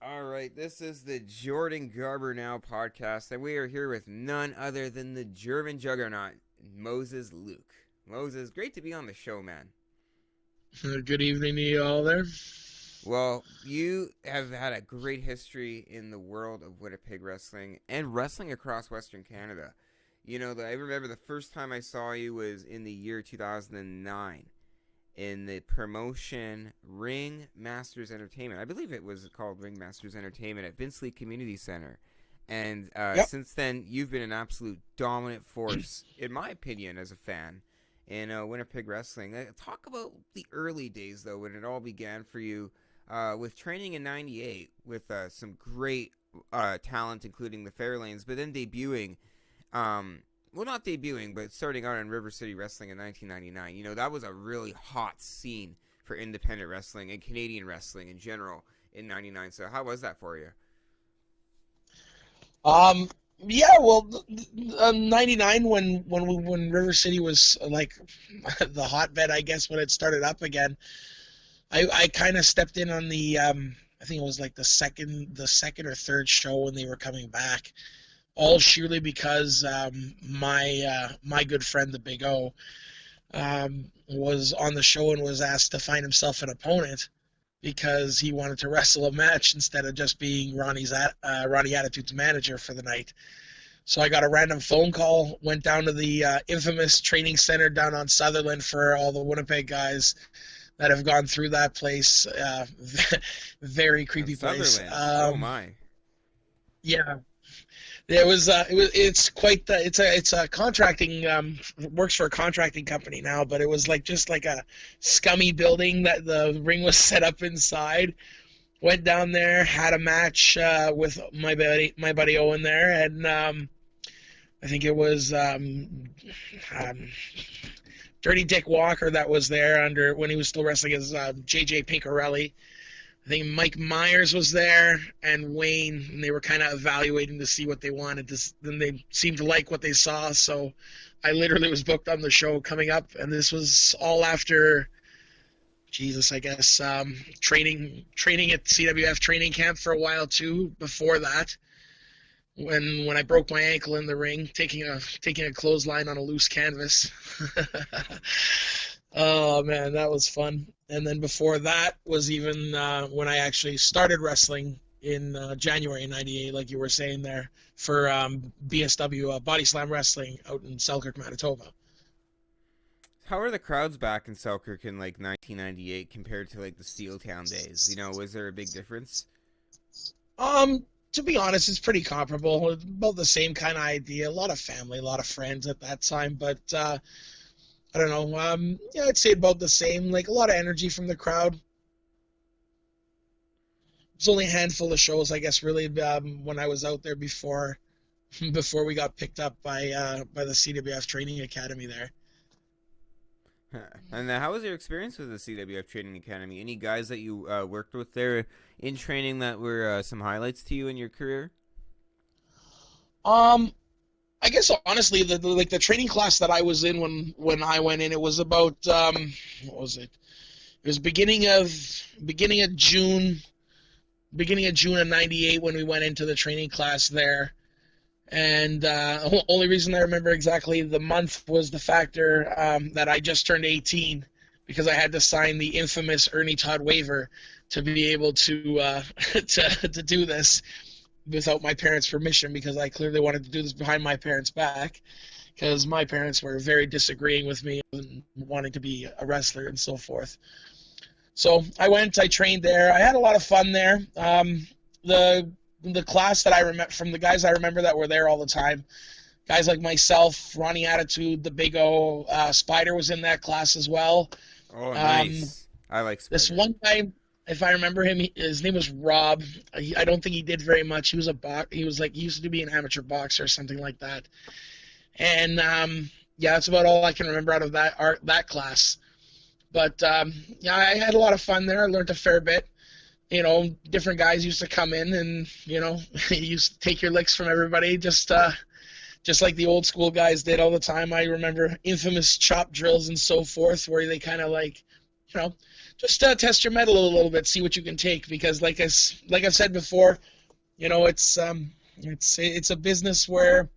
All right, this is the Jordan Garber Now podcast, and we are here with none other than the German juggernaut, Moses Luke. Moses, great to be on the show, man. Good evening to you all there. Well, you have had a great history in the world of Winnipeg wrestling and wrestling across Western Canada. I remember the first time I saw you was in the year 2009 in the promotion Ring Masters Entertainment. I believe it was called Ring Masters Entertainment at Vince Lee Community Center. And Yep. since then, you've been an absolute dominant force, in my opinion, as a fan in Winnipeg wrestling. Talk about the early days, though, when it all began for you with training in '98 with some great talent, including the Fairlanes, but then debuting well, not debuting, but starting out in River City Wrestling in 1999. That was a really hot scene for independent wrestling and Canadian wrestling in general in '99. So, how was that for you? Um. Yeah. Well, 99 when River City was like the hotbed, I guess, when it started up again. I kind of stepped in on the I think it was like the second or third show when they were coming back. All surely because my good friend the Big O was on the show and was asked to find himself an opponent because he wanted to wrestle a match instead of just being Ronnie Attitude's manager for the night. So I got a random phone call, went down to the infamous training center down on Sutherland for all the Winnipeg guys that have gone through that place. Very On creepy place. Sutherland. Oh, my. Yeah, it's quite it's a contracting works for a contracting company now, but it was like just like a scummy building that the ring was set up inside. Went down there, had a match with my buddy Owen there, and I think it was um, Dirty Dick Walker that was there under when he was still wrestling as JJ Pinkarelli. I think Mike Myers was there and Wayne, and they were kind of evaluating to see what they wanted. Then they seemed to like what they saw, so I literally was booked on the show coming up, and this was all after Jesus, I guess, training at CWF training camp for a while too. Before that, when I broke my ankle in the ring, taking a clothesline on a loose canvas. Oh man, that was fun. And then before that was even when I actually started wrestling in January '98, like you were saying there, for BSW Body Slam Wrestling out in Selkirk, Manitoba. How are the crowds back in Selkirk in like 1998 compared to like the Steeltown days? Was there a big difference? To be honest, it's pretty comparable. About the same kind of idea. A lot of family, a lot of friends at that time, but I don't know. Yeah, I'd say about the same. Like a lot of energy from the crowd. There's only a handful of shows, I guess, really, when I was out there before before we got picked up by the CWF Training Academy there. And how was your experience with the CWF Training Academy? Any guys that you worked with there in training that were some highlights to you in your career? Um, I guess honestly, the training class that I was in when I went in, it was about what was it? It was beginning of June, beginning of June of '98 when we went into the training class there. And only reason I remember exactly the month was the factor that I just turned 18 because I had to sign the infamous Ernie Todd waiver to be able to to do this without my parents' permission because I clearly wanted to do this behind my parents' back because my parents were very disagreeing with me and wanting to be a wrestler and so forth. So I trained there. I had a lot of fun there. The class that I remember from the guys I remember that were there all the time, guys like myself, Ronnie Attitude, the Big O, Spider was in that class as well. Oh, Um, nice. I like this Spider. one guy, if I remember him, his name was Rob. I don't think he did very much. He was he was like he used to be an amateur boxer or something like that. And yeah, that's about all I can remember out of that class. But yeah, I had a lot of fun there. I learned a fair bit. Different guys used to come in and, you used to take your licks from everybody, just like the old school guys did all the time. I remember infamous chop drills and so forth, where they kind of like, you know, just test your metal a little bit, see what you can take. Because like I've said before, it's a business where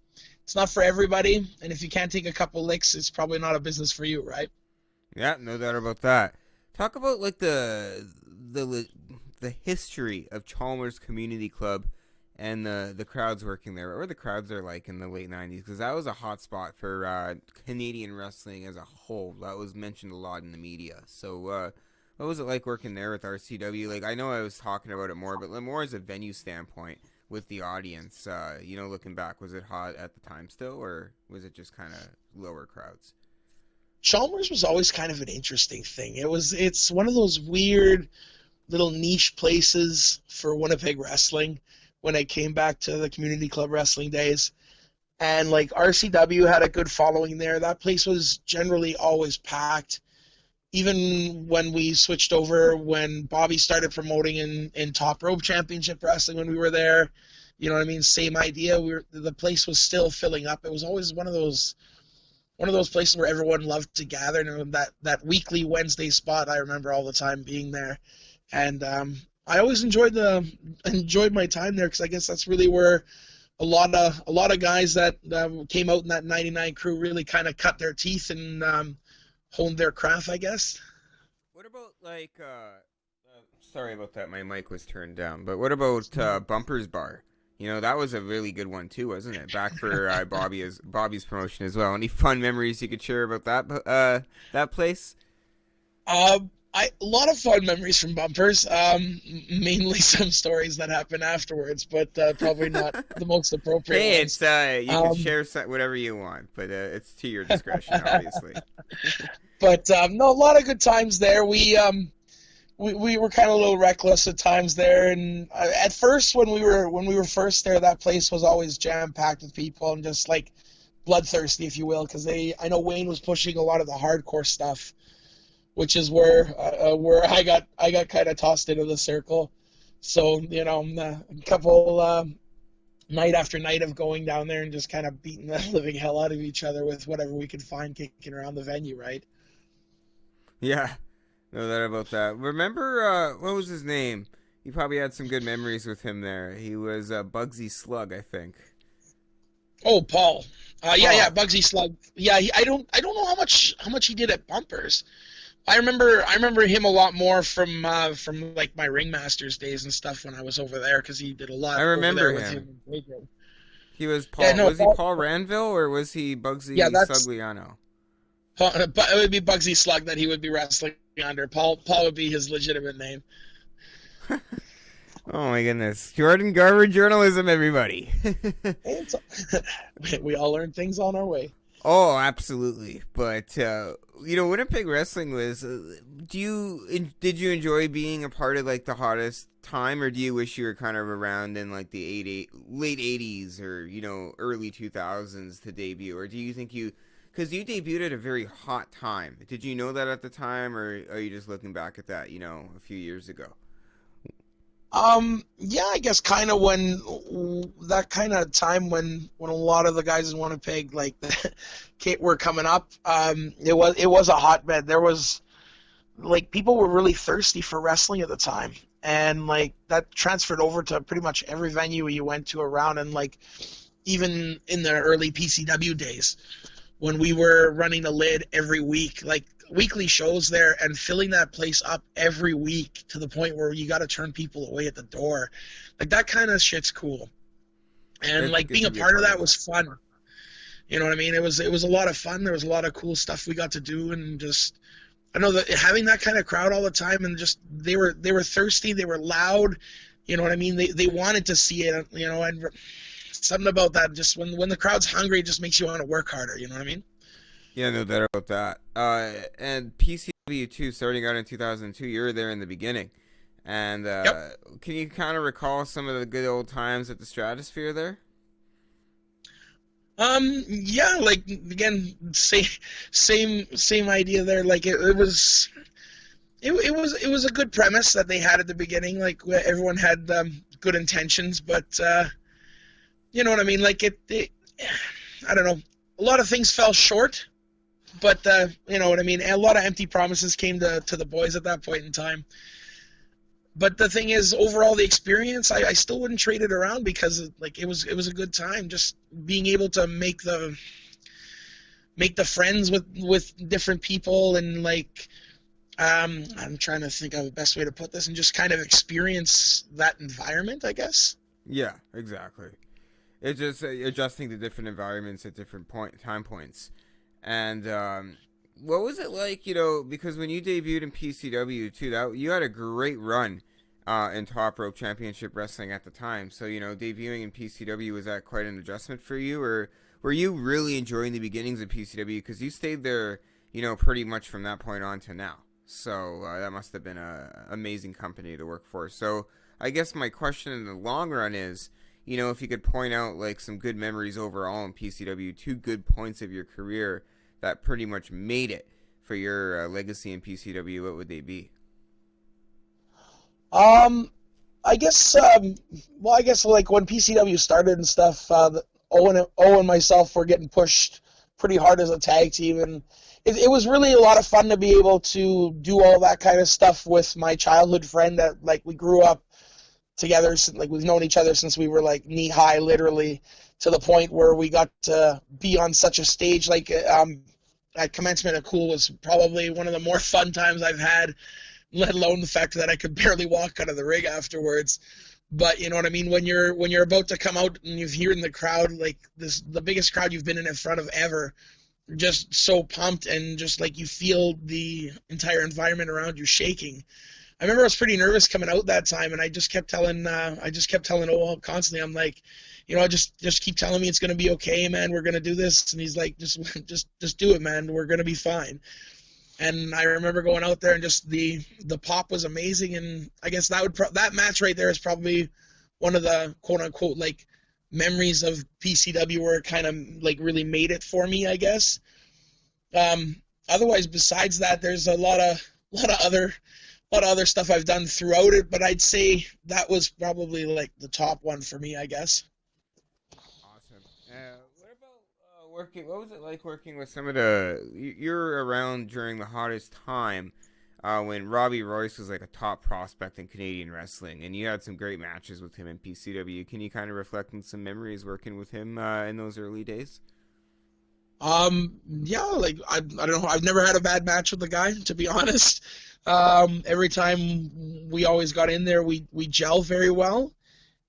it's not for everybody, and if you can't take a couple licks, it's probably not a business for you, right? Yeah, no doubt about that. Talk about like the history of Chalmers Community Club and the crowds working there, or the crowds are like in the late '90s, because that was a hot spot for Canadian wrestling as a whole. That was mentioned a lot in the media. So, what was it like working there with RCW? Like, I know I was talking about it more, but more as a venue standpoint with the audience. Looking back, was it hot at the time still, or was it just kind of lower crowds? Chalmers was always kind of an interesting thing. It's one of those weird little niche places for Winnipeg wrestling when I came back to the community club wrestling days. And like RCW had a good following there. That place was generally always packed. Even when we switched over, when Bobby started promoting in Top Rope Championship Wrestling when we were there, you know what I mean? Same idea. The place was still filling up. It was always one of those places where everyone loved to gather, and that weekly Wednesday spot, I remember all the time being there. And I always enjoyed my time there, because I guess that's really where a lot of guys that came out in that '99 crew really kind of cut their teeth and honed their craft, I guess. What about like sorry about that, my mic was turned down. But what about Bumper's Bar? That was a really good one too, wasn't it? Back for Bobby's promotion as well. Any fun memories you could share about that place? A lot of fun memories from Bumpers. Mainly some stories that happened afterwards, but probably not the most appropriate Hey, ones. it's you can share whatever you want, but it's to your discretion, obviously. But no, a lot of good times there. We were kind of a little reckless at times there, and at first when we were first there, that place was always jam packed with people and just like bloodthirsty, if you will, because I know Wayne was pushing a lot of the hardcore stuff, which is where I got kind of tossed into the circle. So a couple night after night of going down there and just kind of beating the living hell out of each other with whatever we could find kicking around the venue, right? Yeah, no doubt about that. Remember what was his name? You probably had some good memories with him there. He was Bugsy Slug, I think. Oh, Paul. Yeah, Paul. Bugsy Slug. Yeah, I don't know how much he did at Bumpers. I remember him a lot more from like my Ringmasters days and stuff when I was over there, because he did a I lot over remember there with him him. and Pedro. He was Yeah, Paul. no, Was he Paul Ranville or was he yeah, Bugsy that's Sugliano? But it would be Bugsy Slug that he would be wrestling under. Paul would be his legitimate name. Oh my goodness, Jordan Garber journalism, everybody. And we all learn things on our way. Oh, absolutely. But Winnipeg wrestling was. Did you enjoy being a part of like the hottest time, or do you wish you were kind of around in like the late '80s or early 2000s to debut, or do you think because you debuted at a very hot time? Did you know that at the time, or are you just looking back at that a few years ago? Yeah, I guess kind of when that kind of time when a lot of the guys in Winnipeg like were coming up. It was a hotbed. There was like people were really thirsty for wrestling at the time, and like that transferred over to pretty much every venue you went to around, and like even in the early PCW days when we were running the lid every week, like weekly shows there and filling that place up every week to the point where you got to turn people away at the door. Like that kind of shit's cool. I And like think it being a should be a part of part of that was that. fun. You know what I mean? It was a lot of fun. There was a lot of cool stuff we got to do, and just I know that having that kind of crowd all the time, and just they were thirsty, they were loud. You know what I mean? They wanted to see it. And something about that, just when the crowd's hungry, it just makes you want to work harder. You know what I mean? Yeah, no doubt about that. And PCW too, starting out in 2002, you were there in the beginning. And Yep. can you kind of recall some of the good old times at the Stratosphere there? Yeah, like again, same idea there. Like it was a good premise that they had at the beginning. Like everyone had good intentions, but you know what I mean. Like it I don't know. A lot of things fell short, But you know what I mean. A lot of empty promises came to the boys at that point in time. But the thing is, overall, the experience, I still wouldn't trade it around because like it was a good time. Just being able to make the friends with different people and like I'm trying to think of the best way to put this and just kind of experience that environment, I guess. Yeah, exactly. It's just adjusting to different environments at different time points. And what was it like? Because when you debuted in PCW too, that you had a great run in Top Rope Championship Wrestling at the time. So debuting in PCW, was that quite an adjustment for you, or were you really enjoying the beginnings of PCW because you stayed there, pretty much from that point on to now? So that must have been a amazing company to work for. So I guess my question in the long run is, if you could point out like some good memories overall in PCW, two good points of your career that pretty much made it for your legacy in PCW, what would they be? Um, I guess well, I guess like when PCW started and stuff, Owen and myself were getting pushed pretty hard as a tag team, and it was really a lot of fun to be able to do all that kind of stuff with my childhood friend that like we grew up together, like we've known each other since we were like knee high, literally, to the point where we got to be on such a stage. Like at commencement at Cool was probably one of the more fun times I've had, let alone the fact that I could barely walk out of the ring afterwards. But you know what I mean, when you're about to come out and you hear in the crowd like this, the biggest crowd you've been in front of ever, just so pumped and just like you feel the entire environment around you shaking. I remember I was pretty nervous coming out that time, and I just kept telling Owen constantly. I'm like, just keep telling me it's gonna be okay, man. We're gonna do this, and he's like, just do it, man. We're gonna be fine. And I remember going out there and just the pop was amazing, and I guess that match right there is probably one of the quote unquote like memories of PCW where it kind of like really made it for me, I guess. Um, Otherwise, besides that, there's a lot of other stuff I've done throughout it, but I'd say that was probably like the top one for me, I guess. Awesome. What about working? What was it like working with some of the? You're around during the hottest time when Robbie Royce was like a top prospect in Canadian wrestling, and you had some great matches with him in PCW. Can you kind of reflect on some memories working with him in those early days? Yeah, like I don't know, I've never had a bad match with the guy, to be honest. Every time we always got in there, we gel very well,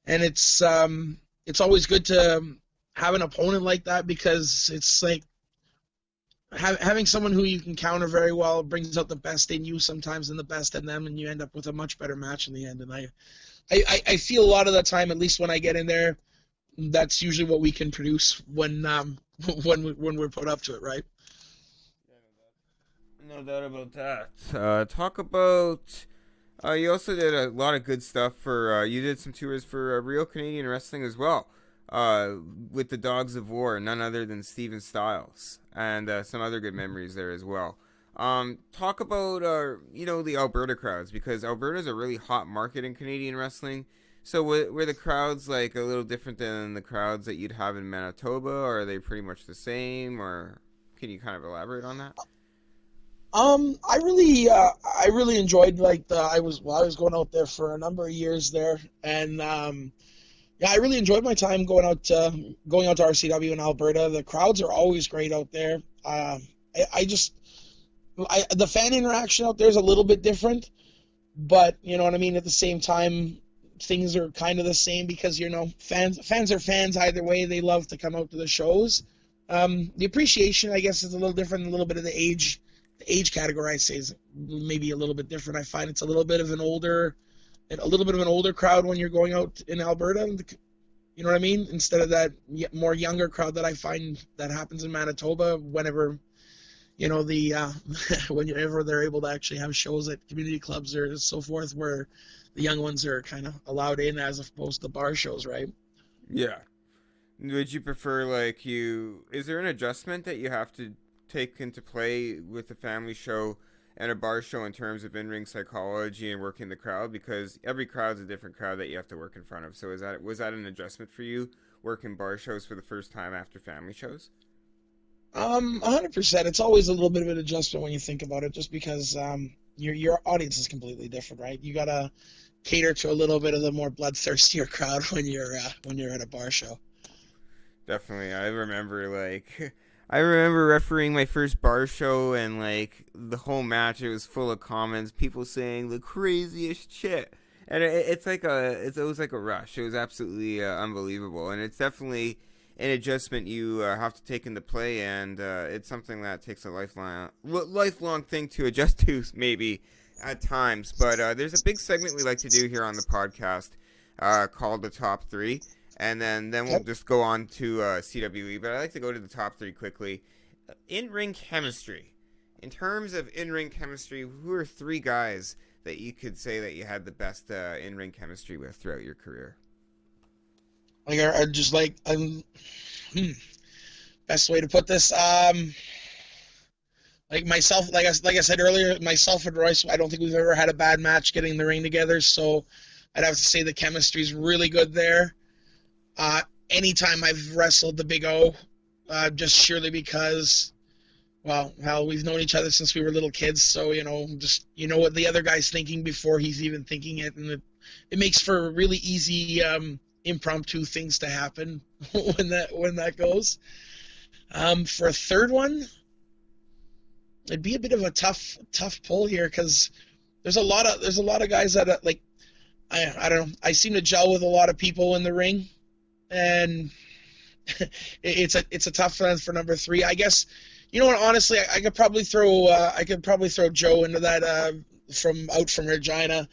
and it's always good to have an opponent like that because it's like having someone who you can counter very well brings out the best in you sometimes and the best in them, and you end up with a much better match in the end. And I feel a lot of the time, at least when I get in there, that's usually what we can produce when when we're put up to it, right? No doubt about that. Talk about. You also did a lot of good stuff for. You did some tours for Real Canadian Wrestling as well. With the Dogs of War, none other than Steven Styles, and some other good memories there as well. Talk about the Alberta crowds because Alberta's a really hot market in Canadian wrestling. So were the crowds like a little different than the crowds that you'd have in Manitoba, or are they pretty much the same? Or can you kind of elaborate on that? I really enjoyed like I was going out there for a number of years there, and yeah, I really enjoyed my time going out to RCW in Alberta. The crowds are always great out there. I just the fan interaction out there is a little bit different, but you know what I mean. At the same time, things are kind of the same because fans are fans either way. They love to come out to the shows. The appreciation, I guess, is a little different. A little bit of the age category I say is maybe a little bit different. I find it's a little bit of an older crowd when you're going out in Alberta. You know what I mean? Instead of that more younger crowd that I find that happens in Manitoba whenever the whenever they're able to actually have shows at community clubs or so forth, where the young ones are kind of allowed in as opposed to bar shows, right? Yeah. Would you prefer like you? Is there an adjustment that you have to take into play with a family show and a bar show in terms of in-ring psychology and working the crowd? Because every crowd's a different crowd that you have to work in front of. So was that an adjustment for you working bar shows for the first time after family shows? 100%. It's always a little bit of an adjustment when you think about it, just because your audience is completely different, right? You gotta cater to a little bit of the more bloodthirstier crowd when you're at a bar show. Definitely. I remember like I remember refereeing my first bar show and like the whole match it was full of comments, people saying the craziest shit. And it was like a rush. It was absolutely unbelievable and it's definitely an adjustment you have to take into play and it's something that takes a lifelong thing to adjust to maybe at times. But there's a big segment we like to do here on the podcast called the top 3 and then we'll Yep. just go on to CWE. But I like to go to the top 3 quickly. In ring chemistry. In terms of in ring chemistry, who are 3 guys that you could say that you had the best in ring chemistry with throughout your career? Like, I just like, best way to put this, like myself, like I said earlier, myself and Royce, I don't think we've ever had a bad match getting in the ring together. So I'd have to say the chemistry's really good there. Anytime I've wrestled the Big O, just surely because, well, hell, we've known each other since we were little kids. So, just, what the other guy's thinking before he's even thinking it. And it makes for really easy, impromptu things to happen when that goes. For a third one, it'd be a bit of a tough pull here because there's a lot of guys that like I don't know. I seem to gel with a lot of people in the ring, and it's a tough one for number 3. I guess you know what? Honestly, I could probably throw Joe into that from Regina.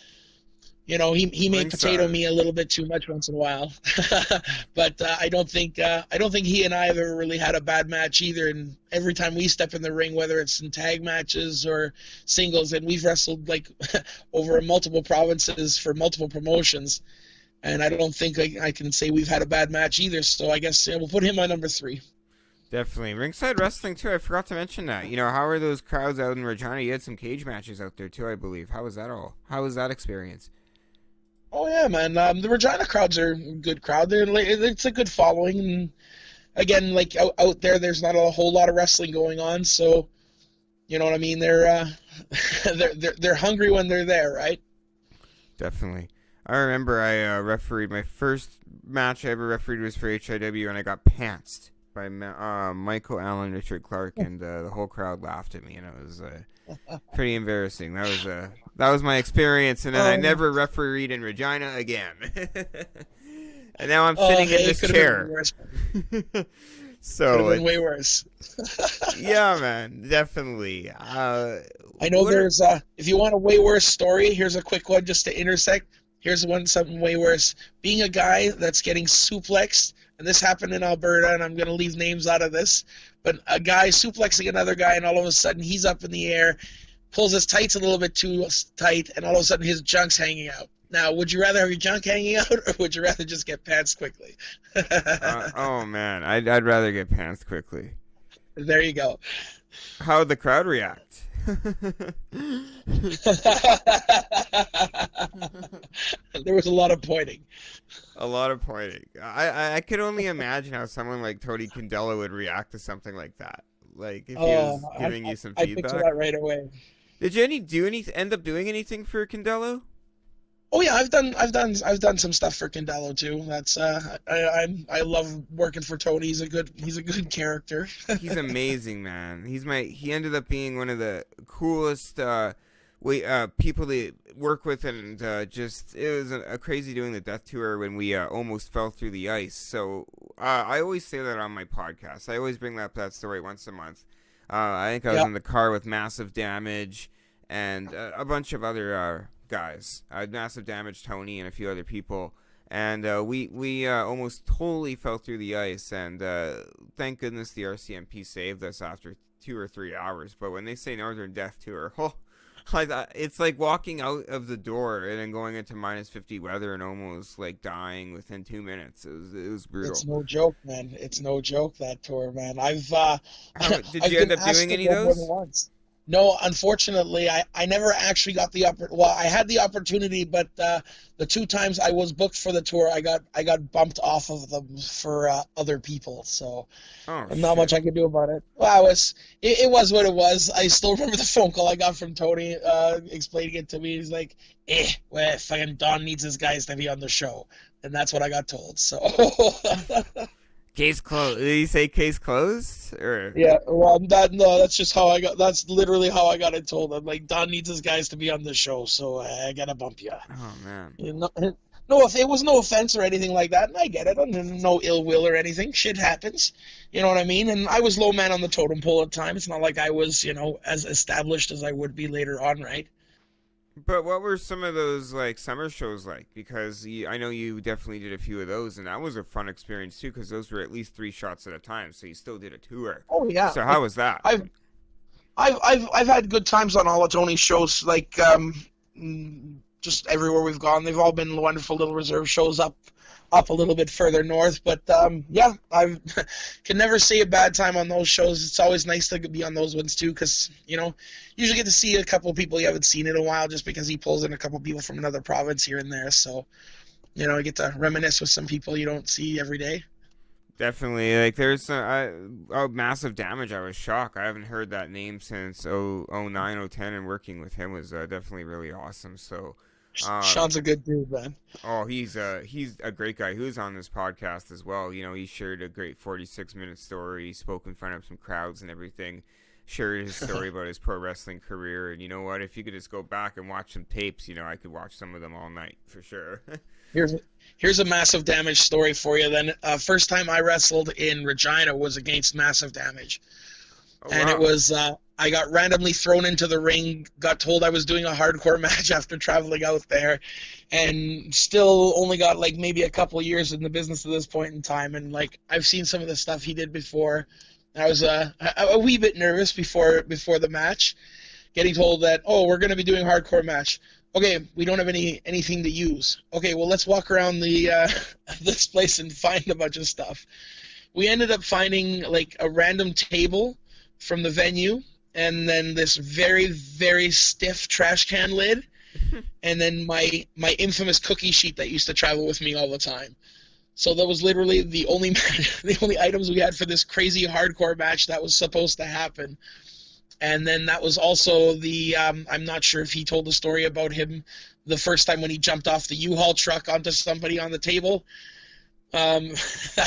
He may potato me a little bit too much once in a while, but I don't think he and I have ever really had a bad match either. And every time we step in the ring, whether it's in tag matches or singles, and we've wrestled like over multiple provinces for multiple promotions, and I don't think I can say we've had a bad match either. So I guess we'll put him on number 3. Definitely. Ringside Wrestling, too. I forgot to mention that. How are those crowds out in Regina? You had some cage matches out there, too, I believe. How was that all? How was that experience? Oh yeah, man. The Regina crowds are a good crowd. It's a good following. And again, like out there, there's not a whole lot of wrestling going on, so you know what I mean. They're they're hungry when they're there, right? Definitely. I remember I refereed my first match I ever refereed was for HIW, and I got pantsed by Michael Allen, Richard Clark, and the whole crowd laughed at me, and it was pretty embarrassing. That was my experience, and then I never refereed in Regina again. And now I'm sitting in this chair. So could have been way worse. Yeah, man, definitely. I know there's if you want a way worse story, here's a quick one just to intersect. Here's something way worse. Being a guy that's getting suplexed, and this happened in Alberta, and I'm going to leave names out of this, but a guy suplexing another guy, and all of a sudden he's up in the air, pulls his tights a little bit too tight, and all of a sudden his junk's hanging out. Now, would you rather have your junk hanging out, or would you rather just get pants quickly? Oh, man. I'd rather get pants quickly. There you go. How would the crowd react? There was a lot of pointing. A lot of pointing. I could only imagine how someone like Tony Condello would react to something like that. Like if he was giving you some I feedback. picture that right away. Did you end up doing anything for Condello? Oh yeah, I've done some stuff for Condello too. That's I love working for Tony. He's a good character. He's amazing, man. He ended up being one of the coolest people to work with, and just it was a crazy doing the death tour when we almost fell through the ice. So I always say that on my podcast. I always bring up that story once a month. I think I was in the car with Massive Damage and a bunch of other guys. Massive Damage, Tony, and a few other people. And we almost totally fell through the ice. And thank goodness the RCMP saved us after 2 or 3 hours. But when they say Northern Death Tour, it's like walking out of the door and then going into -50 weather and almost like dying within 2 minutes. It was brutal. It's no joke, man. It's no joke, that tour, man. Did you end up doing any of those? Once. No, unfortunately, I never actually got well, I had the opportunity, but the two times I was booked for the tour, I got bumped off of them for other people. So Oh not much shit. I could do about it. Well, it was what it was. I still remember the phone call I got from Tony explaining it to me. He's like, well, fucking Don needs his guys to be on the show, and that's what I got told. So Case closed. Did he say case closed? Or yeah, well, no, that's just how I got. That's literally how I got it told. I'm like, Don needs his guys to be on the show, so I gotta bump you. oh man. You know, no, if it was no offense or anything like that, and I get it, and no ill will or anything. Shit happens, you know what I mean. And I was low man on the totem pole at times. It's not like I was, as established as I would be later on, right? But what were some of those like summer shows like? Because I know you definitely did a few of those, and that was a fun experience too. Because those were at least 3 shots at a time, so you still did a tour. Oh yeah, So how was that? I've I've had good times on all of Tony's shows. Like just everywhere we've gone, they've all been wonderful little reserve shows up a little bit further north. But yeah, I can never say a bad time on those shows. It's always nice to be on those ones too, because usually get to see a couple of people you haven't seen in a while, just because he pulls in a couple of people from another province here and there. So I get to reminisce with some people you don't see every day. Definitely, like there's massive damage. I was shocked. I haven't heard that name since 09, 010, and working with him was definitely really awesome. So, Sean's a good dude, man. oh, he's a great guy. He was on this podcast as well. He shared a great 46-minute story. He spoke in front of some crowds and everything. Shared his story about his pro wrestling career. And you know what? If you could just go back and watch some tapes, I could watch some of them all night for sure. Here's here's a massive damage story for you. Then first time I wrestled in Regina was against Massive Damage, Oh and it wow. was I got randomly thrown into the ring. Got told I was doing a hardcore match after traveling out there, and still only got like maybe a couple years in the business at this point in time. And like I've seen some of the stuff he did before. I was a wee bit nervous before the match, getting told that, oh, we're going to be doing a hardcore match. Okay, we don't have anything to use. Okay, well, let's walk around the this place and find a bunch of stuff. We ended up finding like a random table from the venue, and then this very very stiff trash can lid, and then my infamous cookie sheet that used to travel with me all the time. So that was literally the only the only items we had for this crazy hardcore match that was supposed to happen. And then that was also the I'm not sure if he told the story about him the first time when he jumped off the U-Haul truck onto somebody on the table. That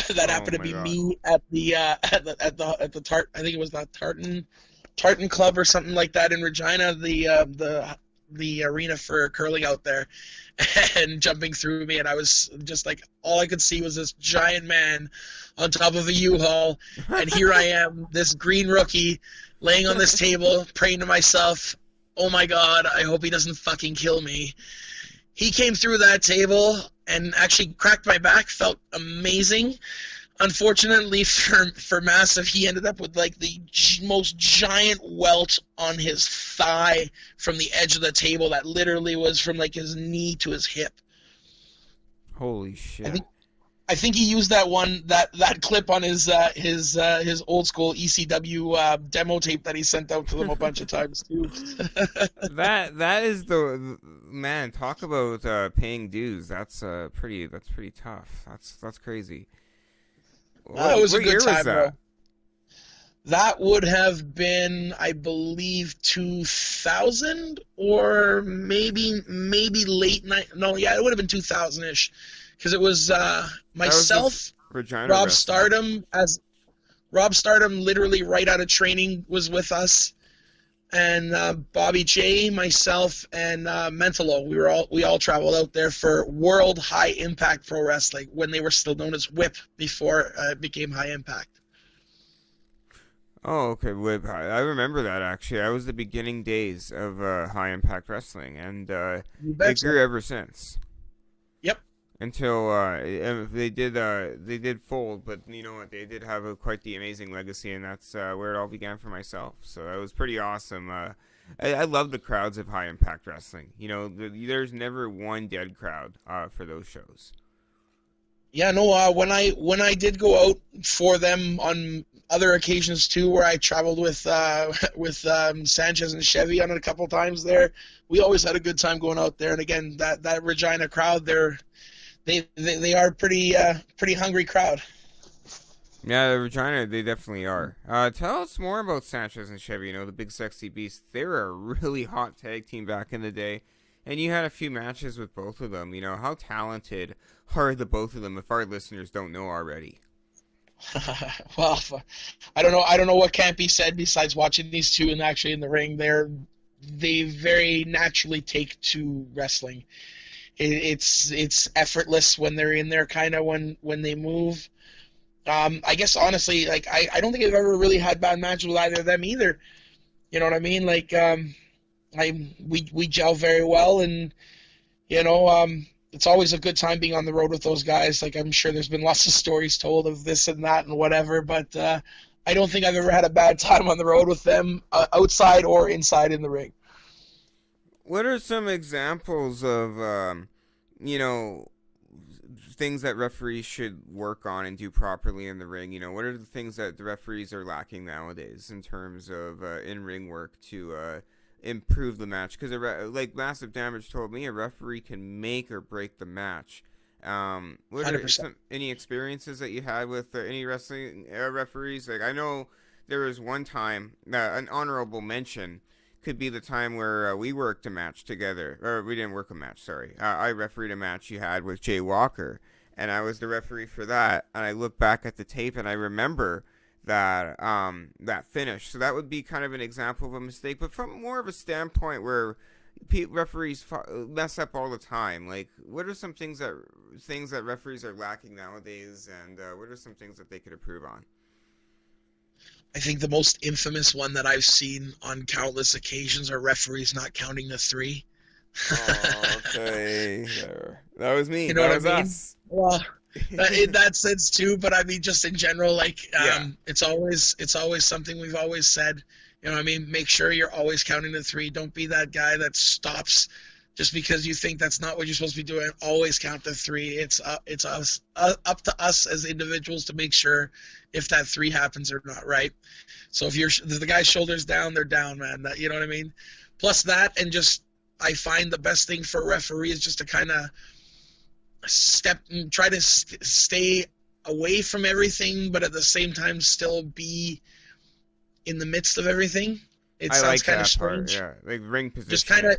Oh happened to my be god. me at the I think it was that Tartan Club or something like that in Regina, the arena for curling out there, and jumping through me, and I was just like, all I could see was this giant man on top of a U-Haul, and here I am, this green rookie, laying on this table, praying to myself, oh my god, I hope he doesn't fucking kill me. He came through that table and actually cracked my back, felt amazing. Unfortunately for Massive, he ended up with like the most giant welt on his thigh from the edge of the table that literally was from like his knee to his hip. Holy I shit. think I think he used that clip on his old school ECW demo tape that he sent out to them a bunch of times too. That is the man. Talk about paying dues. That's pretty tough. That's crazy. It was a What good year was time that? though. That would have been, I believe, 2000 or maybe late night. No, yeah, it would have been 2000-ish, because it was That was this myself, Regina Rob wrestling. Stardom, as Rob Stardom, literally right out of training, was with us, and Bobby J, myself, and Mentalo. We all traveled out there for World High Impact Pro Wrestling when they were still known as Whip before it became High Impact. Oh, okay. I remember that actually. That was the beginning days of High Impact Wrestling, and You it betcha. grew ever since. Yep. Until they did fold, but you know what? They did have quite the amazing legacy, and that's where it all began for myself. So that was pretty awesome. I love the crowds of High Impact Wrestling. There's never one dead crowd for those shows. Yeah, no. When I did go out for them on other occasions too, where I traveled with with Sanchez and Chevy on it a couple times there, we always had a good time going out there. And again, that Regina crowd, they are pretty hungry crowd. Yeah, the Regina, they definitely are. Tell us more about Sanchez and Chevy. You know, the big sexy beasts. They were a really hot tag team back in the day, and you had a few matches with both of them. You know, how talented are the both of them? If our listeners don't know already. Well, I don't know what can't be said besides watching these two and actually in the ring. They very naturally take to wrestling. It's effortless when they're in there, kind of when they move. I guess honestly, like I don't think I've ever really had bad matches with either of them either. You know what I mean? Like we gel very well, and it's always a good time being on the road with those guys. Like I'm sure there's been lots of stories told of this and that and whatever, but I don't think I've ever had a bad time on the road with them, outside or inside in the ring. What are some examples of, you know, things that referees should work on and do properly in the ring? You know, what are the things that the referees are lacking nowadays in terms of in-ring work to improve the match? Because like Massive Damage told me, a referee can make or break the match. What are 100%. any experiences that you had with any wrestling referees? Like I know there was one time, an honorable mention could be the time where we worked a match together, or we didn't work a match. Sorry, I refereed a match you had with Jay Walker, and I was the referee for that. And I look back at the tape, and I remember that finish. So that would be kind of an example of a mistake, but from more of a standpoint where referees mess up all the time. Like, what are some things that referees are lacking nowadays, and what are some things that they could improve on? I think the most infamous one that I've seen on countless occasions are referees not counting the three. Oh, okay. That was me. You know That what I was mean? us. Well, in that sense too, but I mean just in general, like Yeah. it's always something we've always said. You know what I mean? Make sure you're always counting the three. Don't be that guy that stops just because you think that's not what you're supposed to be doing. Always count the three. It's us up to us as individuals to make sure if that three happens or not, right? So if the guy's shoulders down, they're down, man. You know what I mean? Plus that, and just I find the best thing for a referee is just to kind of step and try to stay away from everything, but at the same time still be in the midst of everything. It I sounds like kind of that part. strange. Yeah, like ring Just kind positioning. of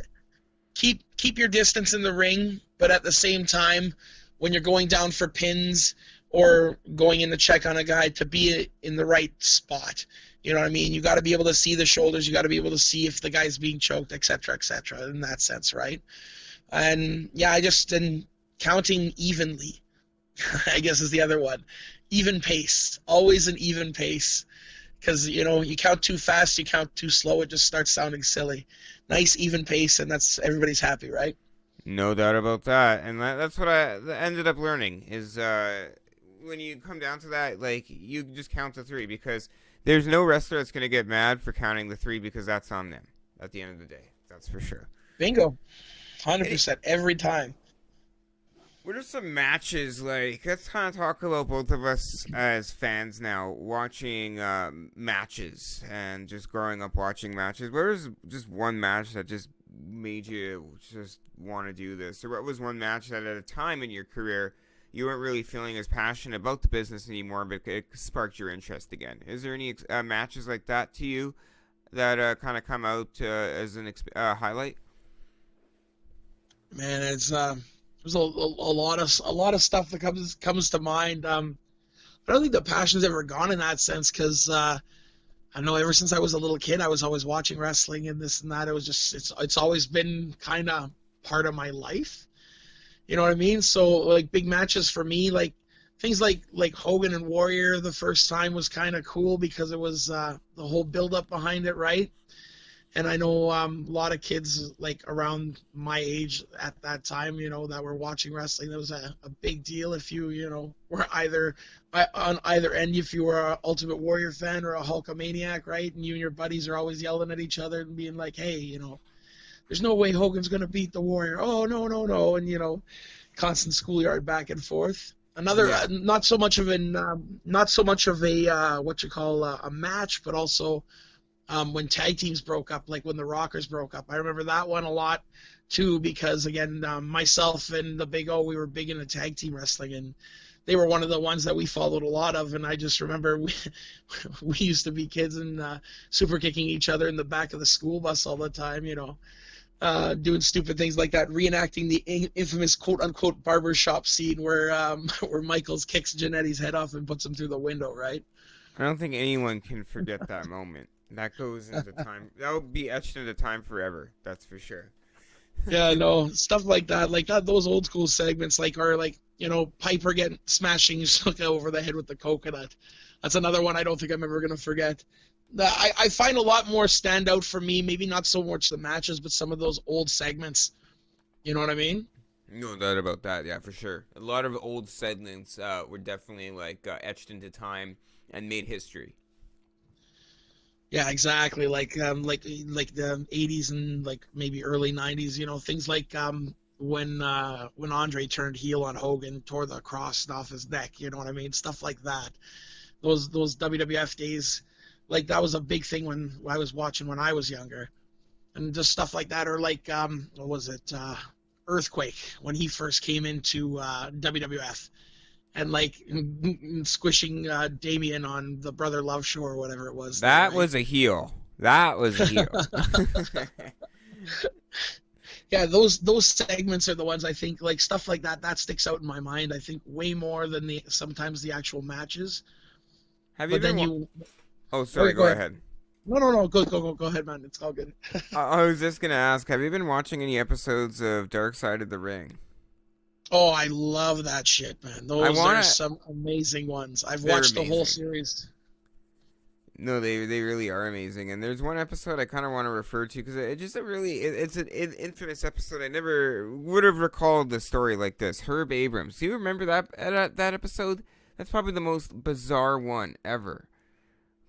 keep your distance in the ring, but at the same time, when you're going down for pins or going in to check on a guy, to be in the right spot. You know what I mean? You got to be able to see the shoulders. You got to be able to see if the guy's being choked, etc., etc. In that sense, right? And yeah, and counting evenly, I guess is the other one. Even pace, always an even pace, because you count too fast, you count too slow, it just starts sounding silly. Nice even pace, and that's everybody's happy, right? No doubt about that. And that's what I ended up learning is when you come down to that, like you just count the three because there's no wrestler that's gonna get mad for counting the three because that's on them at the end of the day. That's for sure. Bingo, Any, 100% every time. what are some matches like? Let's kind of talk about both of us as fans now, watching matches and just growing up watching matches. What was just one match that just made you just want to do this, or what was one match that at a time in your career you weren't really feeling as passionate about the business anymore, but it sparked your interest again? Is there any matches like that to you that kind of come out as an highlight? Man, there's a lot of stuff that comes to mind. I don't think the passion's ever gone in that sense because I know ever since I was a little kid, I was always watching wrestling and this and that. It was just it's always been kind of part of my life. You know what I mean? So like big matches for me, like things like Hogan and Warrior the first time was kind of cool because it was the whole build up behind it, right? And I know a lot of kids like around my age at that time, that were watching wrestling. That was a big deal if were either on either end, if you were an Ultimate Warrior fan or a Hulkamaniac, right? And you and your buddies are always yelling at each other and being like, hey, there's no way Hogan's going to beat the Warrior. Oh, no, no, no. And, constant schoolyard back and forth. Another Yeah. not so much of a what you call a match, but also when tag teams broke up, like when the Rockers broke up. I remember that one a lot too, because again, myself and the Big O, we were big into tag team wrestling, and they were one of the ones that we followed a lot of. And I just remember we used to be kids and super kicking each other in the back of the school bus all the time, doing stupid things like that, reenacting the infamous quote unquote barbershop scene where where Michaels kicks Jannetty's head off and puts him through the window, right? I don't think anyone can forget that moment. That goes into time. That will be etched into time forever. That's for sure. Yeah, no, stuff like that, those old school segments, Piper getting smashing Snuka over the head with the coconut. That's another one I don't think I'm ever gonna forget. I find a lot more stand out for me, maybe not so much the matches, but some of those old segments. You know what I mean? No doubt about that. Yeah, for sure. A lot of old segments were definitely like etched into time and made history. Yeah, exactly. Like the '80s and like maybe early '90s. Things like when Andre turned heel on Hogan, tore the cross off his neck. You know what I mean? Stuff like that. Those WWF days, like that was a big thing when I was watching when I was younger, and just stuff like that. Or like what was it? Earthquake when he first came into WWF. And like squishing Damien on the Brother Love show or whatever it was there, That right? was a heel. That was a heel. Yeah, those segments are the ones I think like stuff like that sticks out in my mind. I think way more than the sometimes the actual matches. Have you But been? then you Oh, go, sorry. go Go ahead. ahead. No, go ahead, man. It's all good. I was just gonna ask. Have you been watching any episodes of Dark Side of the Ring? Oh, I love that shit, man. I Those are wanna. some amazing ones. I've They're watched the whole amazing. series. No, they really are amazing. And there's one episode I kind of want to refer to because it just a really it's an infamous episode. I never would have recalled the story like this. Herb Abrams. Do you remember that episode? That's probably the most bizarre one ever.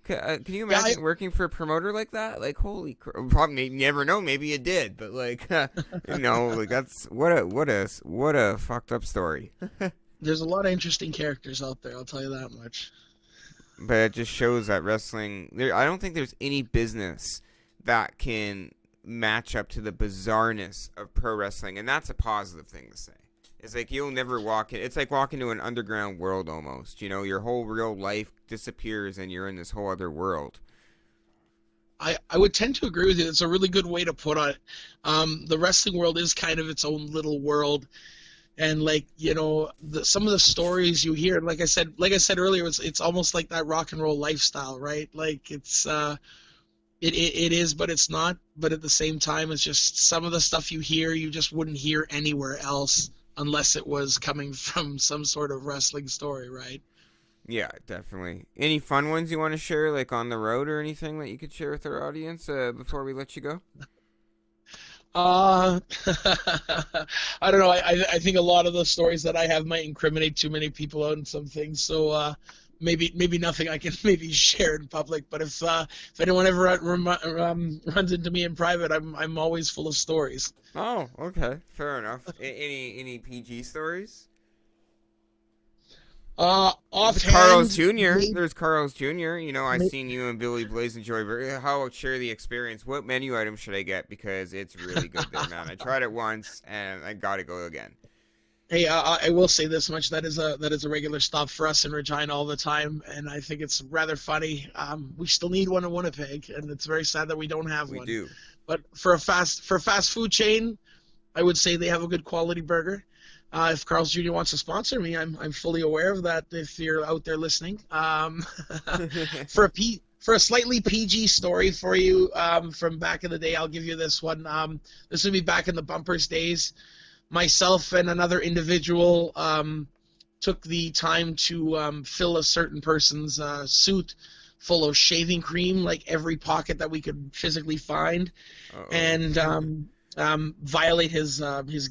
Can you Yeah, imagine working for a promoter like that? Like, holy crap! Probably never know. Maybe you did, but like, like that's what a fucked up story. there's a lot of interesting characters out there. I'll tell you that much. But it just shows that wrestling. I don't think there's any business that can match up to the bizarreness of pro wrestling, and that's a positive thing to say. It's like you'll never walk in. It's like walking to an underground world almost. Your whole real life disappears, and you're in this whole other world. I would tend to agree with you. It's a really good way to put it. The wrestling world is kind of its own little world, and like some of the stories you hear, like I said earlier, it's almost like that rock and roll lifestyle, right? Like it is, but it's not. But at the same time, it's just some of the stuff you hear you just wouldn't hear anywhere else unless it was coming from some sort of wrestling story, right? Yeah, definitely. Any fun ones you want to share, like on the road or anything that you could share with our audience before we let you go? Uh, I don't know. I think a lot of the stories that I have might incriminate too many people on some things. So maybe nothing I can maybe share in public. But if anyone ever runs into me in private, I'm always full of stories. Oh, okay, fair enough. Any PG stories? Carl's Offhand, Jr. maybe, There's Carl's Jr. I've may- seen you and Billy Blaze enjoy. How about share the experience? What menu item should I get? Because it's really good there, man. I tried it once and I gotta go again. Hey, I will say this much: that is a regular stop for us in Regina all the time, and I think it's rather funny. We still need one in Winnipeg, and it's very sad that we don't have We one. do. But for a fast food chain, I would say they have a good quality burger. If Carl's Jr. wants to sponsor me, I'm fully aware of that. If you're out there listening, for a slightly PG story for you from back in the day, I'll give you this one. This would be back in the Bumpers days. Myself and another individual took the time to fill a certain person's suit full of shaving cream, like every pocket that we could physically find, Uh-oh. and violate his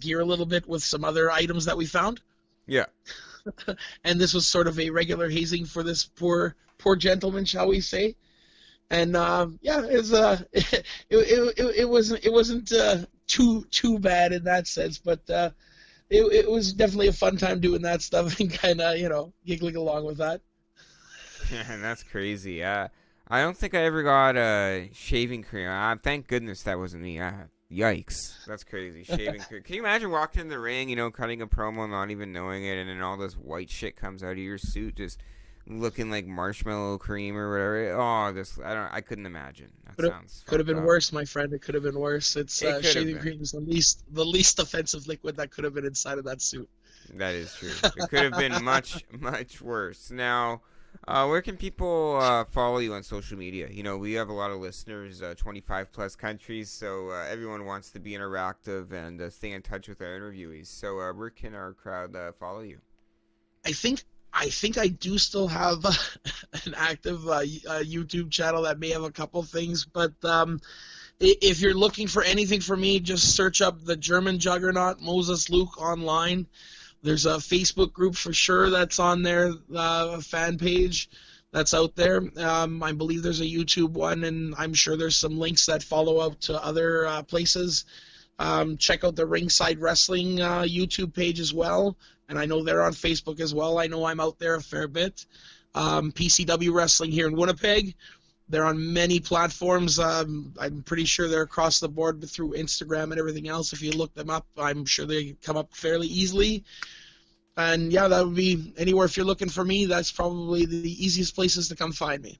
gear a little bit with some other items that we found. Yeah. And this was sort of a regular hazing for this poor gentleman, shall we say? And yeah, it wasn't too bad in that sense, but it was definitely a fun time doing that stuff and kind of giggling along with that. That's crazy. I don't think I ever got shaving cream. Thank goodness that wasn't me. Yikes. That's crazy. Shaving cream. Can you imagine walking in the ring, cutting a promo, not even knowing it, and then all this white shit comes out of your suit, just looking like marshmallow cream or whatever? Oh, this I couldn't imagine. That sounds Could have fucked been up. worse, my friend. It could have been worse. It's It could have shaving been. cream is the least offensive liquid that could have been inside of that suit. That is true. It could have been much, much worse. Now, where can people follow you on social media? We have a lot of listeners, 25 plus countries, so everyone wants to be interactive and stay in touch with our interviewees. So, where can our crowd follow you? I think I do still have an active YouTube channel that may have a couple things, but if you're looking for anything from me, just search up the German Juggernaut Moses Luke online. There's a Facebook group for sure that's on there, a fan page that's out there. I believe there's a YouTube one, and I'm sure there's some links that follow up to other places. Check out the Ringside Wrestling YouTube page as well, and I know they're on Facebook as well. I know I'm out there a fair bit. PCW Wrestling here in Winnipeg. They're on many platforms. I'm pretty sure they're across the board through Instagram and everything else. If you look them up, I'm sure they come up fairly easily. And yeah, that would be anywhere if you're looking for me. That's probably the easiest places to come find me.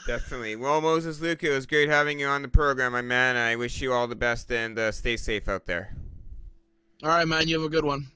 Definitely. Well, Moses Luke, it was great having you on the program, my man. I wish you all the best and stay safe out there. All right, man. You have a good one.